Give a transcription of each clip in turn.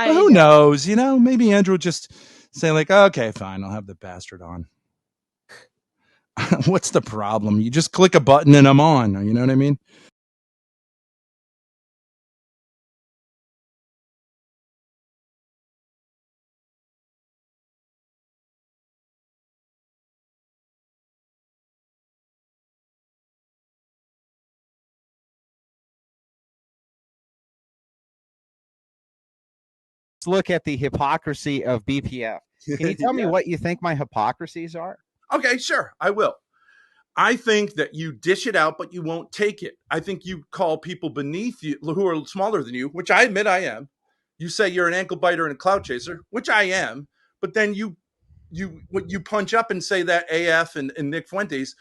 But who knows? You know, maybe Andrew would just say like, okay, fine, I'll have the bastard on. What's the problem? You just click a button and I'm on. You know what I mean? Let's look at the hypocrisy of BPF. Can you tell me what you think my hypocrisies are? Okay, sure, I will. I think that you dish it out, but you won't take it. I think you call people beneath you who are smaller than you, which I admit I am. You say you're an ankle biter and a clout chaser, which I am, but then you punch up and say that AF and Nick Fuentes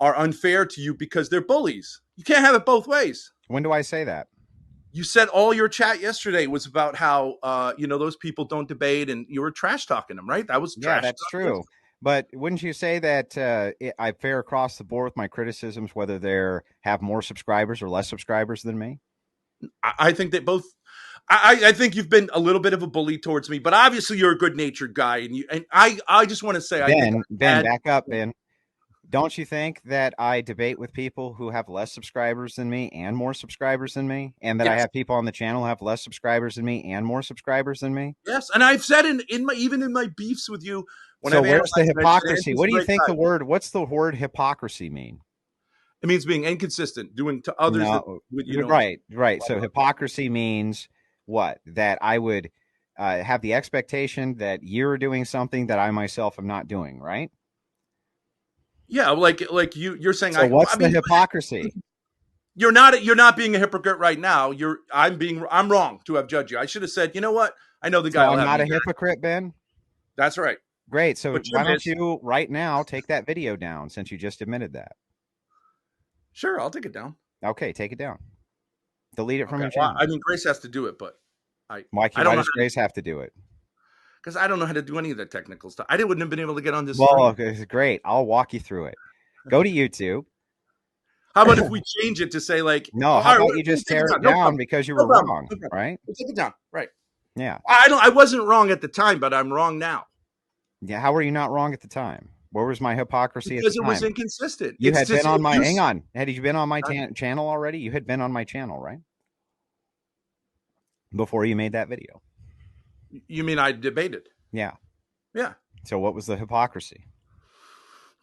are unfair to you because they're bullies. You can't have it both ways. When do I say that? You said all your chat yesterday was about how those people don't debate, and you were trash talking them, right? That was trash. Yeah, that's true. But wouldn't you say that I fare across the board with my criticisms, whether they have more subscribers or less subscribers than me? I think that both. I think you've been a little bit of a bully towards me, but obviously you're a good-natured guy, and I just want to say, Ben, back up, Ben. Don't you think that I debate with people who have less subscribers than me and more subscribers than me, and that I have people on the channel who have less subscribers than me and more subscribers than me? Yes, and I've said even in my beefs with you. So where's the hypocrisy? What do you think what's the word hypocrisy mean? It means being inconsistent, doing to others. No, right. So hypocrisy means what? That I would have the expectation that you're doing something that I myself am not doing, right? Yeah, like you're saying. So what's the hypocrisy? You're not being a hypocrite right now. I'm wrong to have judged you. I should have said, you know what? I know the guy. So I'm not a hypocrite, Ben. That's right. Great. So why don't you right now take that video down since you just admitted that? Sure, I'll take it down. Okay, take it down. Delete it from your channel. Well, I mean, Grace has to do it, but why does Grace have to do it? Because I don't know how to do any of the technical stuff. I wouldn't have been able to get on this. Well, okay, great. I'll walk you through it. Go to YouTube. How about if we change it to say like, no? How about you just tear it down because you were wrong, right? We'll take it down, right? Yeah. I wasn't wrong at the time, but I'm wrong now. Yeah. How were you not wrong at the time? Where was my hypocrisy? Because at the time? It was inconsistent. You had been on my. Hang on. Had you been on my channel already? You had been on my channel, right? Before you made that video. You mean I debated? Yeah. Yeah. So what was the hypocrisy?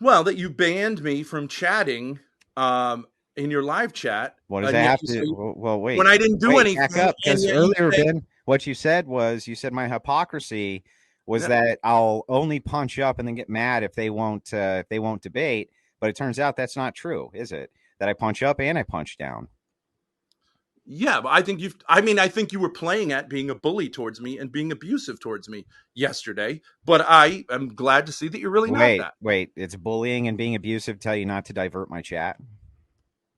Well, that you banned me from chatting in your live chat. What does that have to? Well, wait. When I didn't do anything. Back up, because earlier, Ben, what you said my hypocrisy was that I'll only punch up and then get mad if they won't debate. But it turns out that's not true, is it? That I punch up and I punch down. Yeah, but I think I think you were playing at being a bully towards me and being abusive towards me yesterday. But I am glad to see that you're really not that. Wait, it's bullying and being abusive tell you not to divert my chat?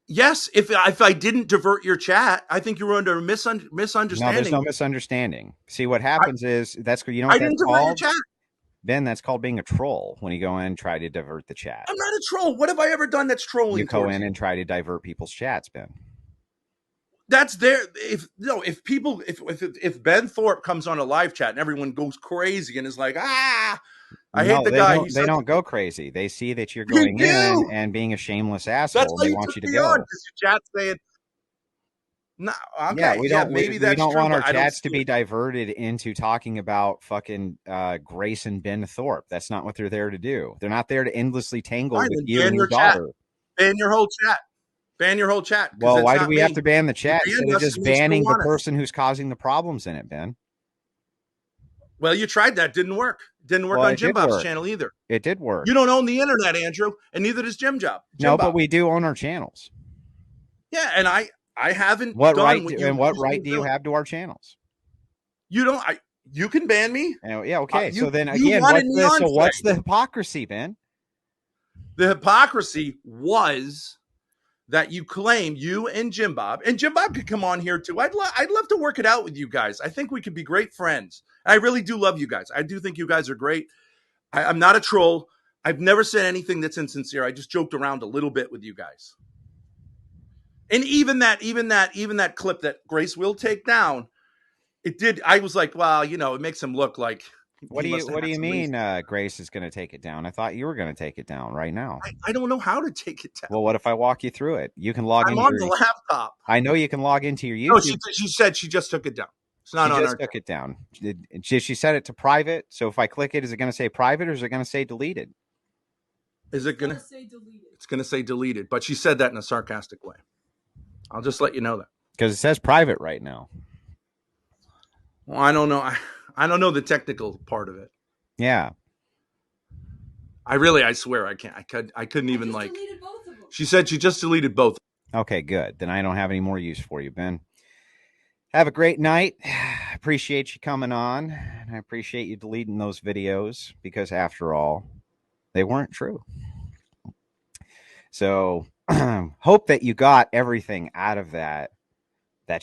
Yes, if I didn't divert your chat, I think you were under a misunderstanding. No, there's no misunderstanding. See, what happens is what I didn't divert your chat. Ben, that's called being a troll when you go in and try to divert the chat. I'm not a troll. What have I ever done that's trolling? You go in and try to divert people's chats, Ben. That's there. If Ben Thorpe comes on a live chat and everyone goes crazy and is like, I hate the guy. They don't go crazy. They see that you're going in and being a shameless asshole. That's why they want you to go. Because your chat's saying, no, okay, yeah, we don't want our chats to be diverted into talking about fucking Grace and Ben Thorpe. That's not what they're there to do. They're not there to endlessly tangle with you and your daughter. Ban your whole chat. Ban your whole chat. Well, why do we have to ban the chat instead of just banning the person who's causing the problems in it, Ben? Well, you tried that. Didn't work. Didn't work on Jim Bob's channel either. It did work. You don't own the internet, Andrew, and neither does Jim Job. No, but we do own our channels. Yeah, and I haven't. What right do you have to our channels? You don't. You can ban me. Yeah. Okay. So then again, what's the hypocrisy, Ben? The hypocrisy was that you claim you and Jim Bob could come on here too. I'd love to work it out with you guys. I think we could be great friends. I really do love you guys. I do think you guys are great. I'm not a troll. I've never said anything that's insincere. I just joked around a little bit with you guys. And even that clip that Grace will take down, It did. I was like, well, it makes him look like. What do you mean Grace is going to take it down? I thought you were going to take it down right now. I don't know how to take it down. Well, what if I walk you through it? You can log I'm on the laptop. I know you can log into your YouTube. No, she said she just took it down. It's not on just took it down. She set it to private. So if I click it, is it going to say private or is it going to say deleted? Is it going to say deleted? It's going to say deleted, but she said that in a sarcastic way. I'll just let you know that. Because it says private right now. Well, I don't know. I don't know the technical part of it. Yeah. I swear I can't. I couldn't even deleted both of them. She said she just deleted both. Okay, good. Then I don't have any more use for you, Ben. Have a great night. I appreciate you coming on. And I appreciate you deleting those videos because after all, they weren't true. So hope that you got everything out of that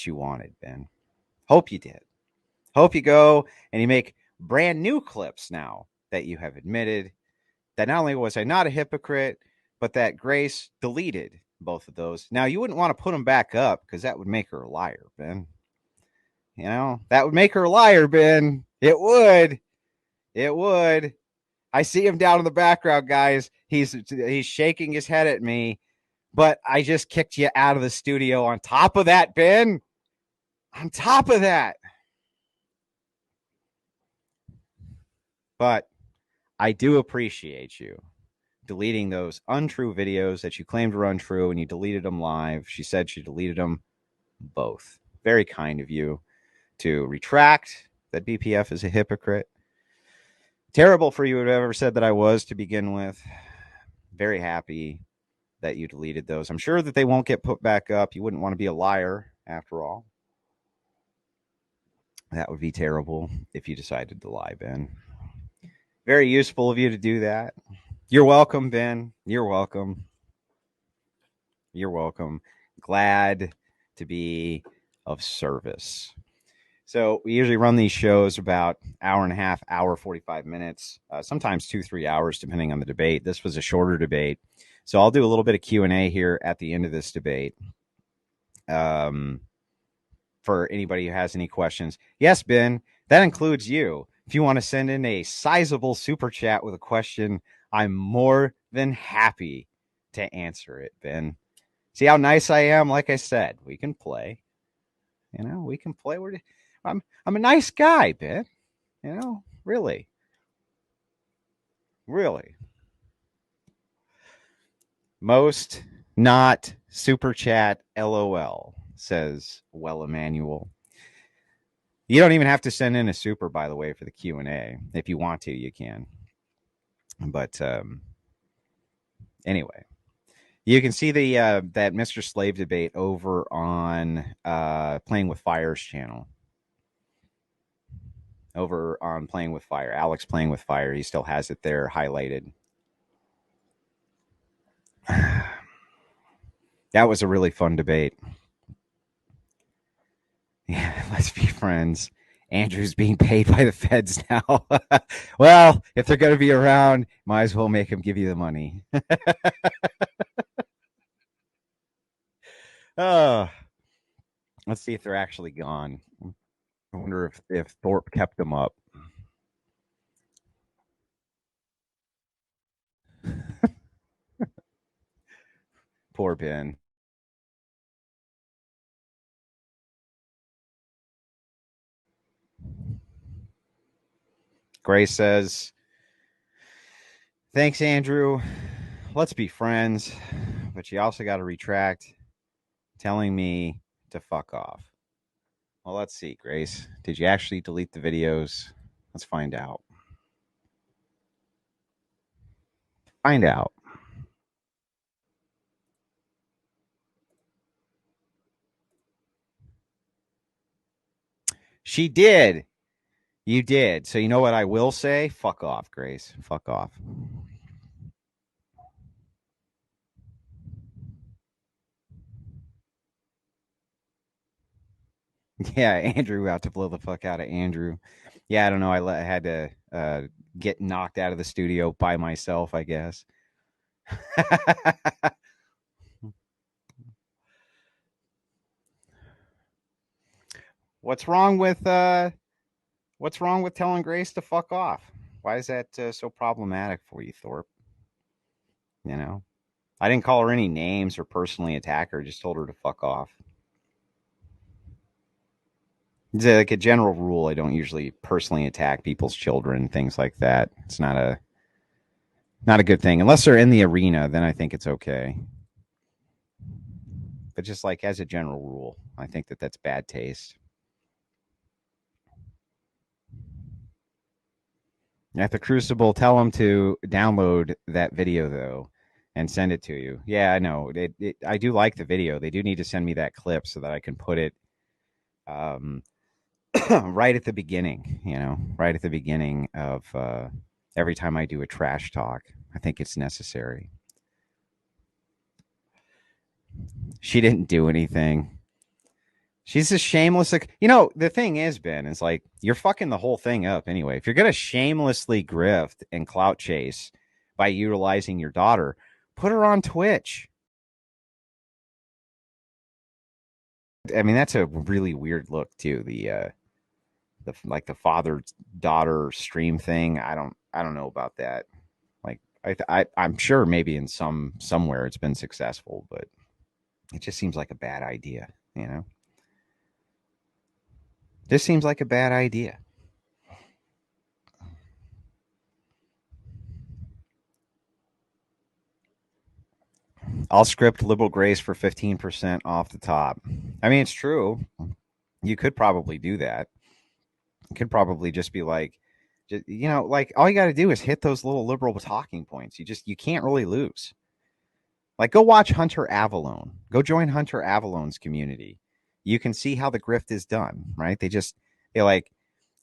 you wanted, Ben. Hope you did. Hope you go and you make brand new clips now that you have admitted that not only was I not a hypocrite, but that Grace deleted both of those. Now, you wouldn't want to put them back up because that would make her a liar, Ben. That would make her a liar, Ben. It would. It would. I see him down in the background, guys. He's shaking his head at me, but I just kicked you out of the studio on top of that, Ben. On top of that. But I do appreciate you deleting those untrue videos that you claimed were untrue and you deleted them live. She said she deleted them both. Very kind of you to retract that BPF is a hypocrite. Terrible for you to have ever said that I was to begin with. Very happy that you deleted those. I'm sure that they won't get put back up. You wouldn't want to be a liar after all. That would be terrible if you decided to lie, Ben. Very useful of you to do that. You're welcome, Ben. You're welcome. You're welcome. Glad to be of service. So we usually run these shows about hour and a half, hour, 45 minutes, sometimes 2-3 hours, depending on the debate. This was a shorter debate. So I'll do a little bit of Q&A here at the end of this debate. For anybody who has any questions. Yes, Ben, that includes you. If you want to send in a sizable super chat with a question, I'm more than happy to answer it, Ben. See how nice I am? Like I said, we can play. We can play. I'm a nice guy, Ben. Really. Really. Most not super chat LOL, says Well Emmanuel. You don't even have to send in a super, by the way, for the Q&A. If you want to, you can. But anyway, you can see the that Mr. Slave debate over on Playing with Fire's channel. Over on Playing with Fire. Alex Playing with Fire. He still has it there highlighted. That was a really fun debate. Yeah, let's be friends. Andrew's being paid by the feds now. Well, if they're going to be around, might as well make them give you the money. Let's see if they're actually gone. I wonder if Thorpe kept them up. Poor Ben. Grace says, thanks, Andrew. Let's be friends. But you also got to retract telling me to fuck off. Well, let's see, Grace. Did you actually delete the videos? Let's find out. Find out. She did. You did. So you know what I will say? Fuck off, Grace. Fuck off. Yeah, Andrew out to blow the fuck out of Andrew. Yeah, I don't know. I had to get knocked out of the studio by myself, I guess. What's wrong with telling Grace to fuck off? Why is that so problematic for you, Thorpe? You know, I didn't call her any names or personally attack her. Just told her to fuck off. It's like a general rule. I don't usually personally attack people's children, things like that. It's not a good thing unless they're in the arena. Then I think it's okay. But just like as a general rule, I think that that's bad taste. At the Crucible, tell them to download that video though and send it to you. Yeah, I know. I do like the video. They do need to send me that clip so that I can put it right at the beginning, right at the beginning of every time I do a trash talk. I think it's necessary. She didn't do anything. She's a shameless, the thing is, Ben, is like, you're fucking the whole thing up anyway. If you're going to shamelessly grift and clout chase by utilizing your daughter, put her on Twitch. I mean, that's a really weird look too. The father-daughter stream thing. I don't know about that. Like, I'm sure maybe in somewhere it's been successful, but it just seems like a bad idea, This seems like a bad idea. I'll script liberal Grace for 15% off the top. I mean, it's true. You could probably do that. You could probably just be like, like all you got to do is hit those little liberal talking points. You can't really lose. Like, go watch Hunter Avalone. Go join Hunter Avalone's community. You can see how the grift is done, right?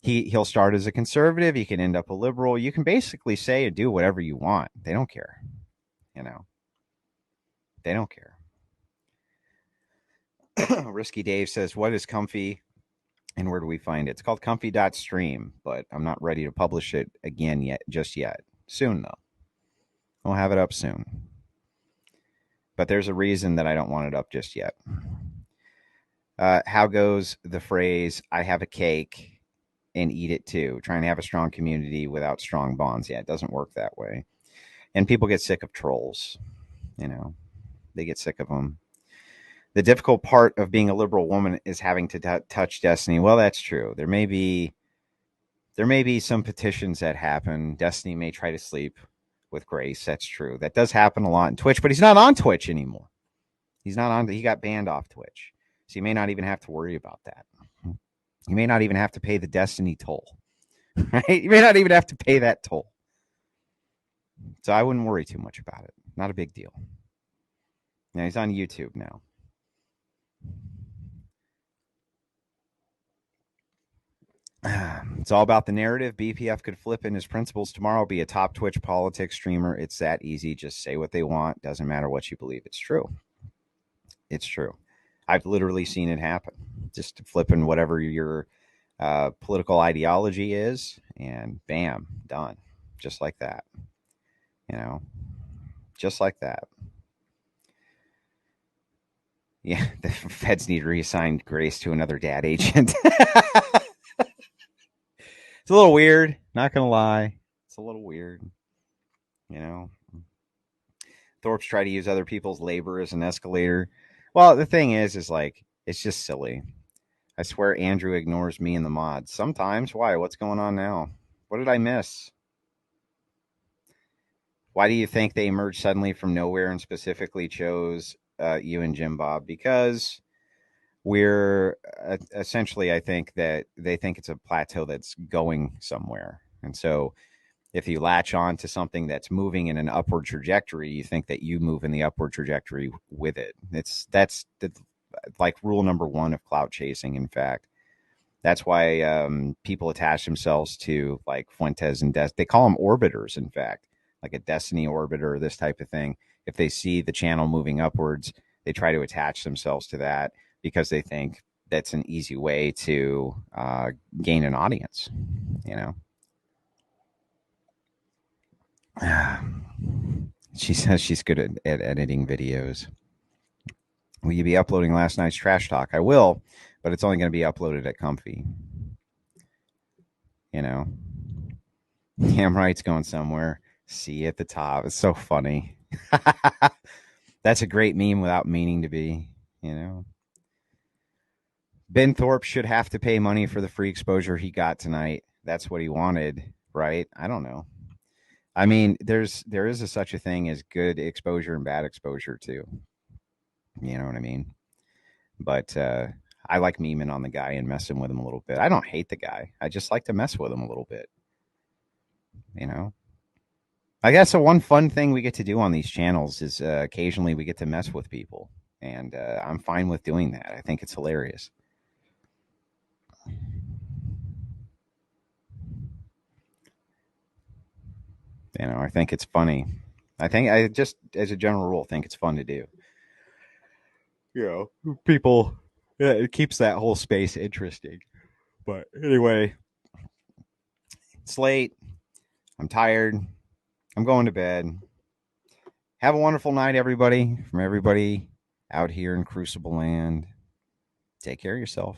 He'll start as a conservative. He can end up a liberal. You can basically say and do whatever you want. They don't care. They don't care. Risky Dave says, what is Comfy and where do we find it? It's called comfy.stream, but I'm not ready to publish it again just yet. Soon, though. We'll have it up soon. But there's a reason that I don't want it up just yet. How goes the phrase, I have a cake and eat it too? Trying to have a strong community without strong bonds. Yeah, it doesn't work that way. And people get sick of trolls. They get sick of them. The difficult part of being a liberal woman is having to touch Destiny. Well, that's true. There may be some petitions that happen. Destiny may try to sleep with Grace. That's true. That does happen a lot in Twitch, but he's not on Twitch anymore. He got banned off Twitch. So you may not even have to worry about that. You may not even have to pay the Destiny toll. Right? You may not even have to pay that toll. So I wouldn't worry too much about it. Not a big deal. Now he's on YouTube now. It's all about the narrative. BPF could flip in his principles tomorrow, be a top Twitch politics streamer. It's that easy. Just say what they want. Doesn't matter what you believe. It's true. It's true. I've literally seen it happen. Just flipping whatever your political ideology is, and bam, done. Just like that. Just like that. Yeah, the feds need to reassign Grace to another dad agent. It's a little weird, not gonna lie. It's a little weird. Thorpe's try to use other people's labor as an escalator. Well, the thing is like, it's just silly. I swear Andrew ignores me and the mods. Sometimes. Why? What's going on now? What did I miss? Why do you think they emerged suddenly from nowhere and specifically chose you and Jim Bob? Because we're essentially, I think that they think it's a plateau that's going somewhere. And so if you latch on to something that's moving in an upward trajectory, you think that you move in the upward trajectory with it. That's like rule number one of clout chasing. In fact, that's why people attach themselves to like Fuentes and they call them orbiters. In fact, like a Destiny orbiter, this type of thing. If they see the channel moving upwards, they try to attach themselves to that because they think that's an easy way to gain an audience, She says she's good at editing videos. Will you be uploading last night's trash talk? I will, but it's only going to be uploaded at Comfy. You know, damn right it's going somewhere. See at the top. It's so funny. That's a great meme without meaning to be, you know. Ben Thorpe should have to pay money for the free exposure he got tonight. That's what he wanted, right? I don't know. I mean, there is such a thing as good exposure and bad exposure too. You know what I mean? But I like memeing on the guy and messing with him a little bit. I don't hate the guy. I just like to mess with him a little bit. You know? I guess the one fun thing we get to do on these channels is occasionally we get to mess with people. And I'm fine with doing that. I think it's hilarious. You know, I think it's funny. I just, as a general rule, think it's fun to do. You know, people, yeah, it keeps that whole space interesting. But anyway, it's late. I'm tired. I'm going to bed. Have a wonderful night, everybody. From everybody out here in Crucible Land. Take care of yourself.